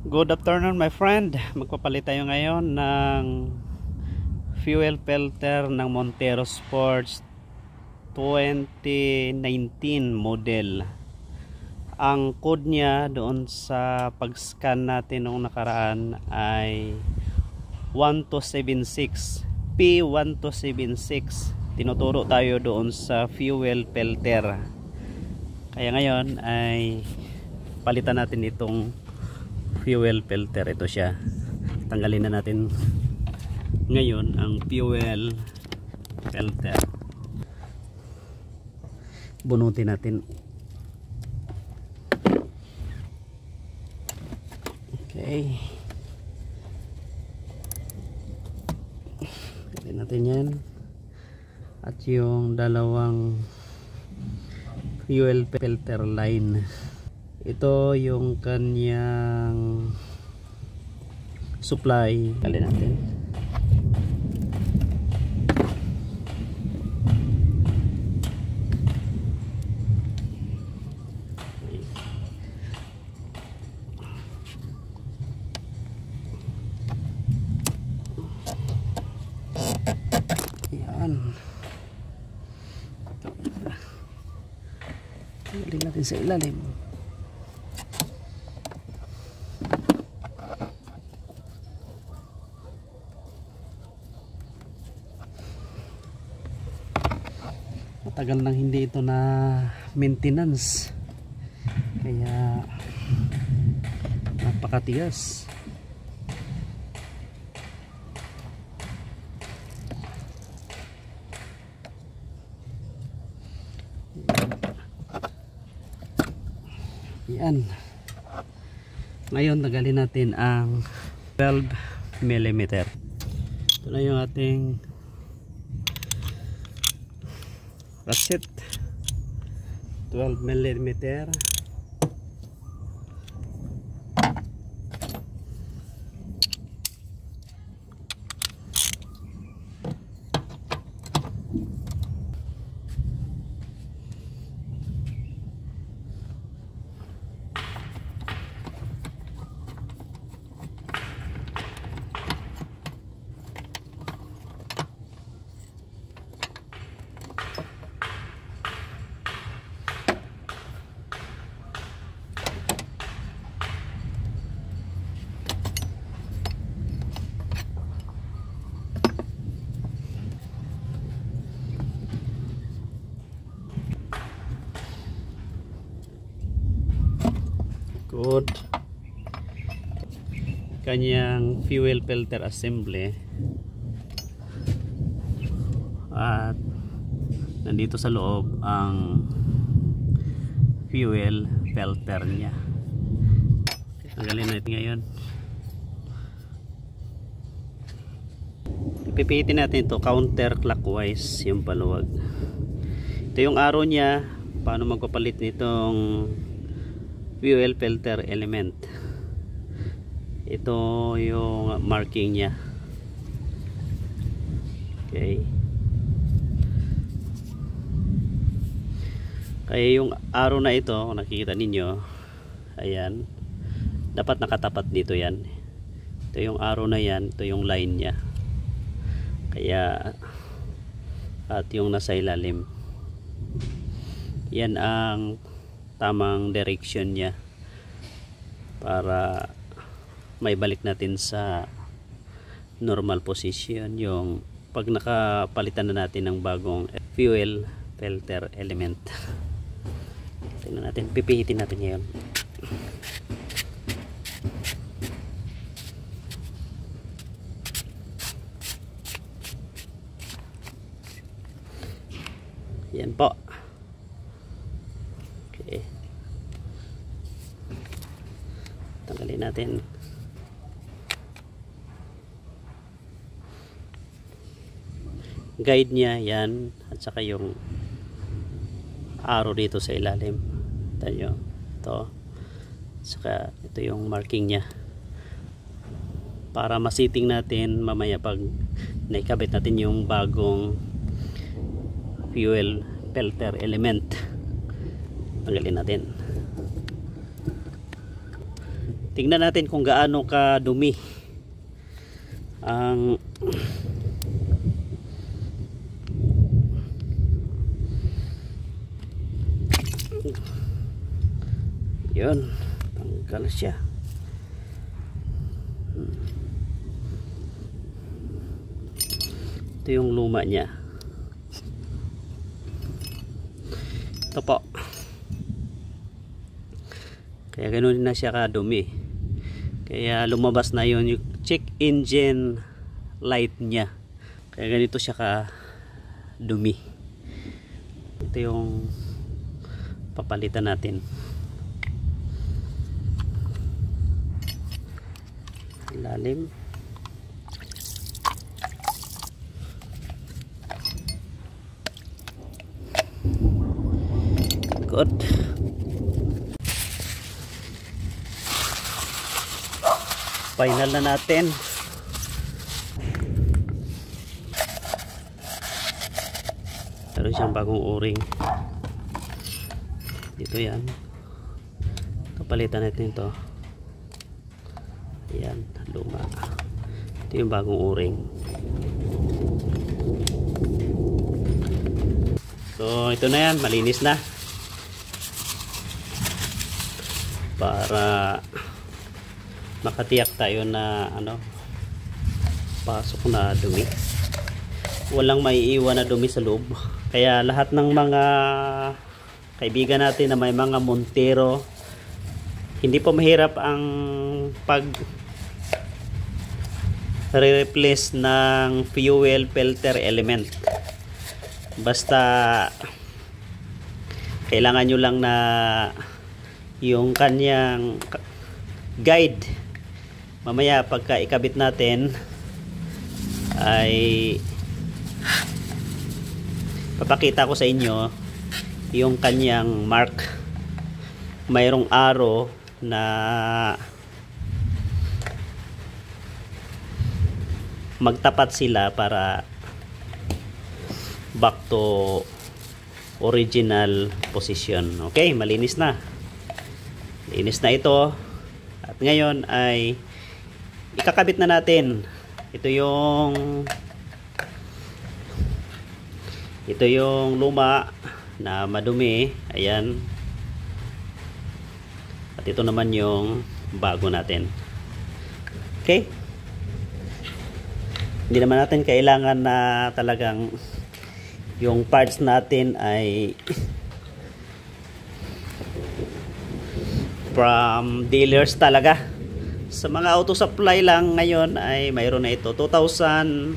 Good afternoon my friend. Magpapalit tayo ngayon ng fuel filter ng Montero Sports 2019 model. Ang code niya doon sa pag-scan natin noong nakaraan ay 1276 P1276. Tinuturo tayo doon sa fuel filter. Kaya ngayon ay palitan natin itong fuel filter. Ito siya, tanggalin na natin ngayon ang fuel filter. Bunutin natin. Okay, tanggalin natin yan at yung dalawang fuel filter line. Ito yung kanyang supply. Tanggalin natin. Yan. Tanggalin natin sa ilalim. Matagal nang hindi ito na maintenance, kaya napakatigas. Yan. Ngayon tagalin natin ang 12 mm. Ito na yung ating ratchet, 12 mm. Good. Kanyang fuel filter assembly at nandito sa loob ang fuel filter niya. Tanggalin natin ngayon. Ipipihitin natin ito counterclockwise, yung paluwag. Ito yung arrow niya paano magpapalit nitong fuel filter element. Ito yung marking niya. Okay, kaya yung arrow na ito, kung nakikita ninyo, ayan, dapat nakatapat dito yan. Ito yung arrow na yan, ito yung line niya. Kaya at yung nasa ilalim, yan ang tamang direction niya para may balik natin sa normal position yung pag nakapalitan na natin ng bagong fuel filter element. Tingnan natin, pipihitin natin ngayon. Yan po. Okay, tanggalin natin. Guide niya yan at saka yung arrow dito sa ilalim. Ito, ito. Saka ito yung marking niya para masiting natin mamaya pag naikabit natin yung bagong fuel filter element. Tanggalin natin. Tingnan natin kung gaano kadumi ang yun, tanggal siya. Ito yung luma niya. Ito po. Kaya ganoon na siya kadumi. Kaya lumabas na yun yung check engine light niya. Kaya ganito siya kadumi. Ito yung papalitan natin. Lalim. Good. Final na natin. Meron siyang bagong o-ring. Dito yan. Ito, palitan natin ito. Ayan, luma. Ito yung bagong o-ring. So, ito na yan. Malinis na. Para makatiyak tayo na pasok na dumi. Walang maiiwan na dumi sa loob. Kaya lahat ng mga kaibigan natin na may mga Montero, hindi po mahirap ang pag re-replace ng fuel filter element. Basta kailangan nyo lang na yung kanyang guide, mamaya pagka ikabit natin ay papakita ko sa inyo yung kanyang mark. Mayroong arrow na magtapat sila para back to original position. Okay, malinis na. Linis na ito. At ngayon ay ikakabit na natin. Ito yung luma na madumi. Ayan. At ito naman yung bago natin. Okay? Hindi naman natin kailangan na talagang yung parts natin ay from dealers talaga. Sa mga auto supply lang ngayon ay mayroon na ito. 2019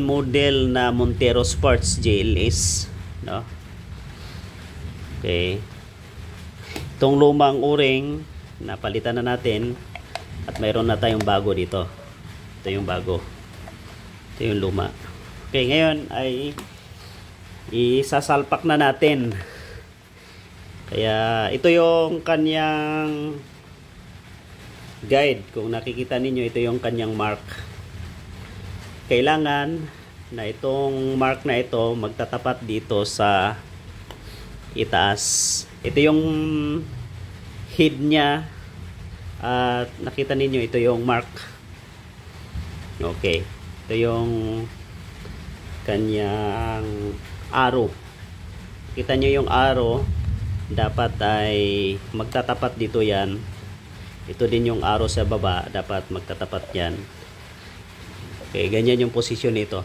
model na Montero Sports GLS, no? Okay. Itong lumang o-ring napalitan na natin at mayroon na tayong bago dito. Ito yung bago. Ito yung luma. Okay, ngayon ay isasalpak na natin. Kaya ito yung kanyang guide. Kung nakikita ninyo, ito yung kanyang mark. Kailangan na itong mark na ito magtatapat dito sa itaas. Ito yung head niya. At nakita ninyo, ito yung mark. Okay. Ito yung kanyang arrow. Kita nyo yung arrow. Dapat ay magtatapat dito yan. Ito din yung arrow sa baba, dapat magtatapat yan. Okay, ganyan yung posisyon nito.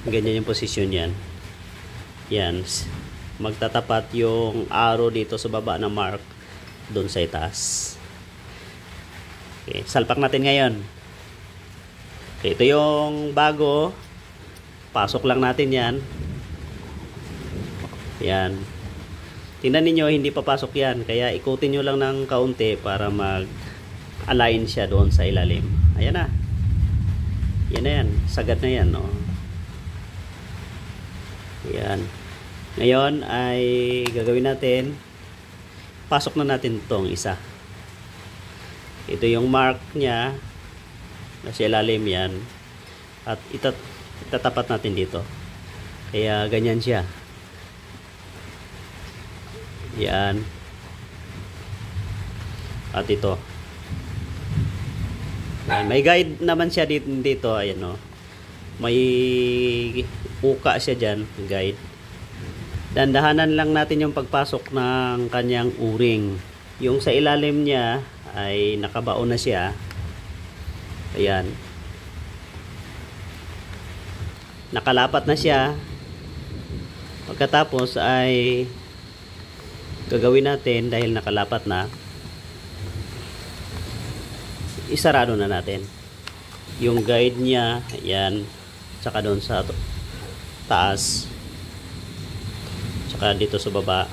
Ganyan yung posisyon yan. Yan. Magtatapat yung arrow dito sa baba na mark doon sa itaas. Okay, salpak natin ngayon. Okay, ito yung bago. Pasok lang natin yan. Yan. Tingnan ninyo, hindi papasok yan. Kaya ikutin nyo lang ng kaunti para mag-align siya doon sa ilalim. Ayan na. Yan na yan. Sagad na yan. No? Ayan. Ngayon ay gagawin natin. Pasok na natin itong isa. Ito yung mark niya. Nasa ilalim yan. At itatapat natin dito. Kaya ganyan siya. Yan. at ito. May guide naman siya dito, ayan o. May uka siya dyan, guide. Dandahanan lang natin yung pagpasok ng kanyang uring. Yung sa ilalim niya ay nakabaon na siya. Ayan. Nakalapat na siya. Pagkatapos ay gagawin natin, dahil nakalapat na, isarado na natin yung guide niya. Ayan, tsaka doon sa taas, tsaka dito sa baba.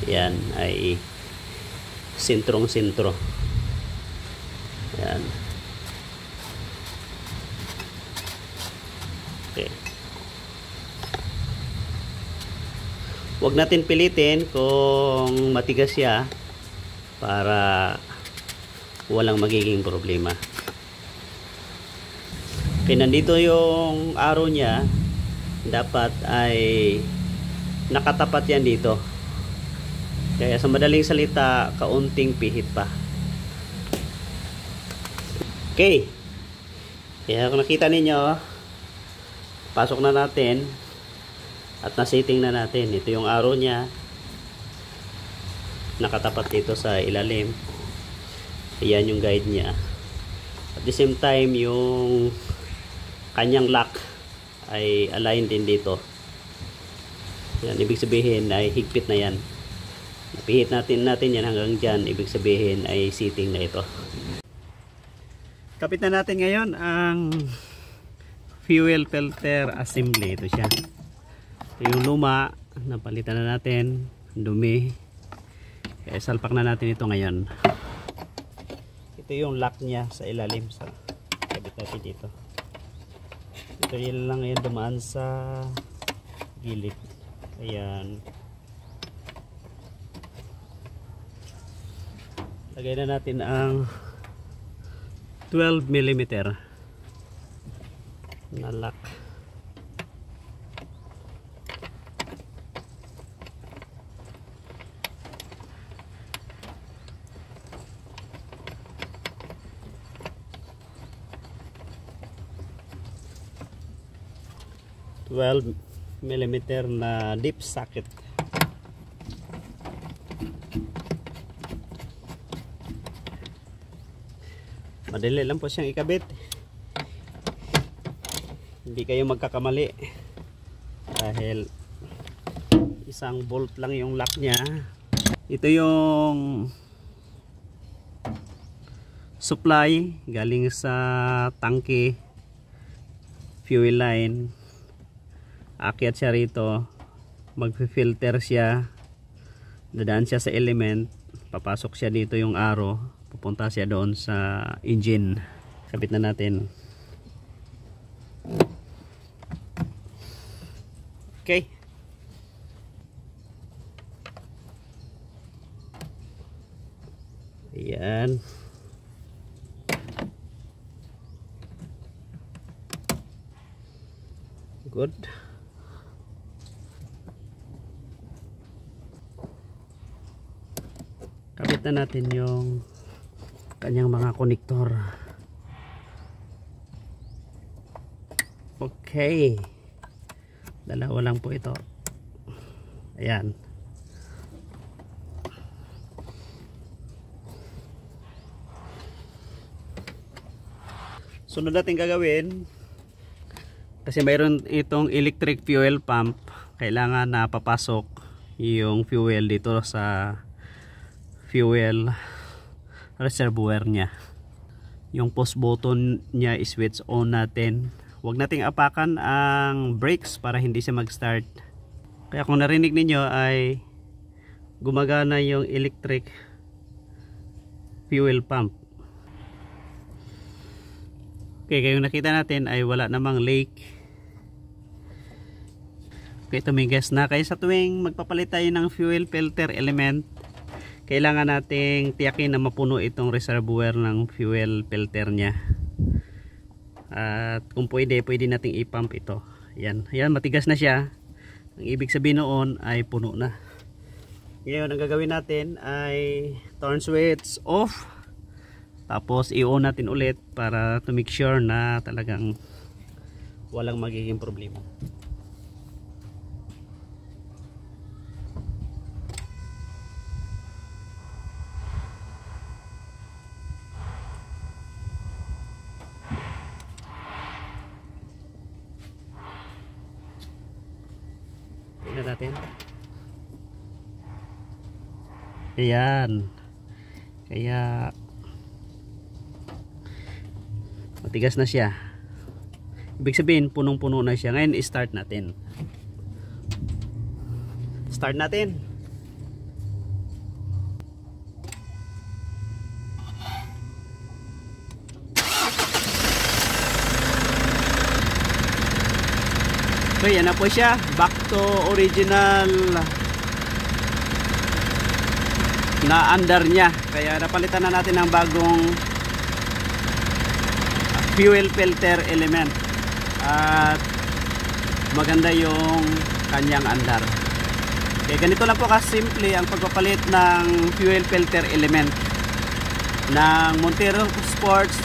Ayan, ay sintrong sintro. Ayan. Okay. Huwag natin pilitin kung matigas siya para walang magiging problema. Okay, nandito yung arrow niya. Dapat ay nakatapat yan dito. Kaya sa madaling salita, kaunting pihit pa. Okay. Kaya kung nakita ninyo, pasok na natin at na-setting na natin. Ito yung arrow niya. Nakatapat dito sa ilalim. Ayan yung guide niya. At the same time, yung kanyang lock ay aligned din dito. Yan, ibig sabihin ay higpit na yan. Napihit natin yan hanggang dyan. Ibig sabihin ay seating na ito. Kapit na natin ngayon ang fuel filter assembly. Ito siya. Ito yung luma. Napalitan na natin. Dumi. Kaya salpak na natin ito ngayon. Ito yung lock niya sa ilalim. Sa kabit natin dito. Ito yun lang yan dumaan sa gilid. Ayan. Lagay na natin ang 12mm na lock. $12mm na deep socket. Madali lang po siyang ikabit. Hindi kayo magkakamali dahil isang bolt lang yung lock niya. Ito yung supply galing sa tangke, fuel line. Akyat siya rito, magfi-filter siya, dadaan siya sa element, papasok siya dito yung arrow, pupunta siya doon sa engine. Kabit na natin. Okay. Ayan. Good. Kabit na natin yung kanyang mga konektor. Okay. Dalawa lang po ito. Ayan. Sunod natin gagawin, kasi mayroon itong electric fuel pump, kailangan na papasok yung fuel dito sa fuel reservoir niya. Yung push button niya i-switch on natin. Huwag nating apakan ang brakes para hindi siya mag-start. Kaya kung narinig ninyo ay gumagana yung electric fuel pump. Okay, kaya yung nakita natin ay wala namang leak. Okay, tumigas na. Kaya sa tuwing magpapalit tayo ng fuel filter element, kailangan nating tiyakin na mapuno itong reservoir ng fuel filter niya. At kung pwede nating i-pump ito. Yan, matigas na siya. Ang ibig sabihin noon ay puno na. Ngayon ang gagawin natin ay turn switch off, tapos i-on natin ulit para to make sure na talagang walang magiging problema. Tingnan natin. Ayan. Kaya matigas na siya. Ibig sabihin punong-puno na siya. Ngayon i-start natin. Start natin. So yan na po siya. Back to original na under niya, kaya napalitan na natin ng bagong fuel filter element at maganda yung kanyang andar. Okay, ganito lang po kasimple ang pagpapalit ng fuel filter element ng Montero Sports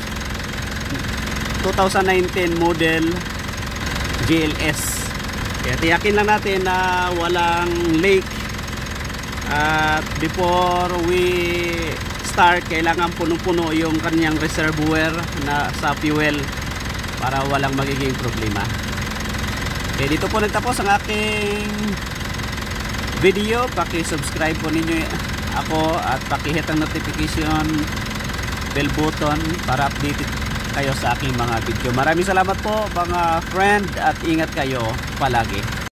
2019 model GLS. Kaya tiyakin lang natin na walang leak. At before we start, kailangan punong-puno yung kanyang reservoir na sa fuel para walang magiging problema. Okay, dito po nagtapos ang aking video. Paki-subscribe po ninyo ako at paki-hit ang notification bell button para updated kayo sa aking mga video. Maraming salamat po mga friend at ingat kayo palagi.